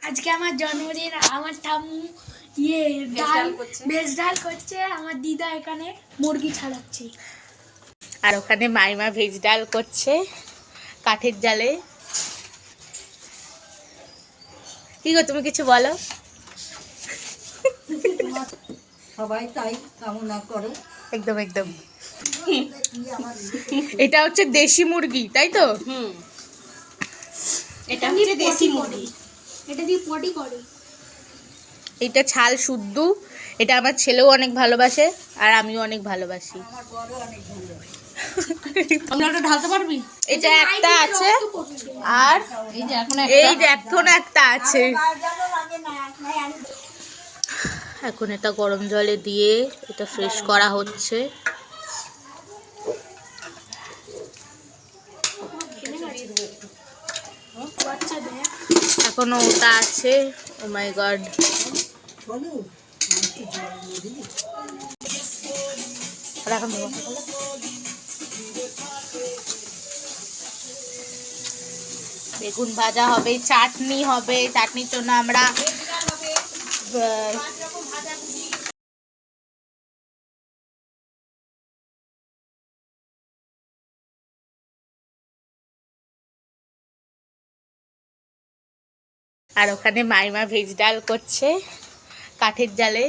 আজকে আমার জন্মদিন। আমার ঠাম্মু ভেজ ডাল করছে। আমার দিদা এখানে মুরগি ছাড়াচ্ছে। আর ওখানে মাইমা ভেজ ডাল করছে কাঠের জালে। কি গো, তুমি কিছু বলো। সবাই তাই কামনা করে। একদম একদম। এটা হচ্ছে দেশি মুরগি, তাই তো? এটা হচ্ছে দেশি মুরগি। এটা দিয়ে পটি করে। এটা ছাল শুদ্ধ। এটা আমার ছেলেও অনেক ভালোবাসে আর আমিও অনেক ভালোবাসি। আমার বড় অনেক ভালো। আমরা ওটা ঢালতে পারবি? এটা একটা আছে আর এই যে এখন একটা আছে। এখন এটা গরম জলে দিয়ে এটা ফ্রেশ করা হচ্ছে। এখনো ওটা আছে। ও মাই গড। বেগুন ভাজা হবে, চাটনি হবে। চাটনির জন্য আমরা আর ওখানে মাইমা ভেজ ডাল করছে কাঠের জালে।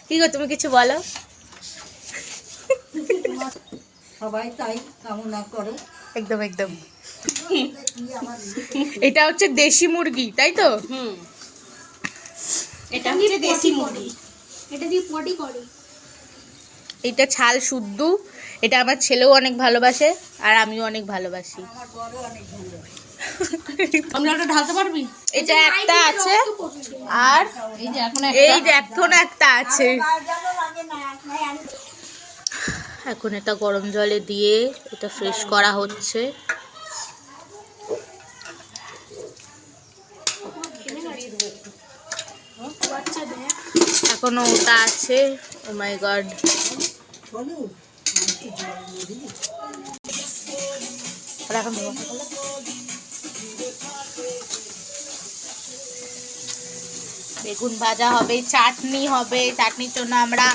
কি গো, তুমি কিছু বলো। সবাই তাই কামনা করে। একদম একদম। এটা হচ্ছে দেশি মুরগি, তাই তো? এটা হচ্ছে দেশি মুরগি। এটা দিয়ে পটি করে। এটা ছাল শুদ্ধ। এটা আমার ছেলেও অনেক ভালোবাসে আর আমিও অনেক ভালোবাসি। আমার বড় অনেক ভালো। আমরা ওটা ঢালতে পারবি? এটা একটা আছে আর এই যে এখন একটা আছে। এখন এটা গরম জলে দিয়ে এটা ফ্রেশ করা হচ্ছে। এখনো ওটা আছে। ও মাই গড। বেগুন ভাজা হবে, চাটনি হবে। চাটনির জন্য আমরা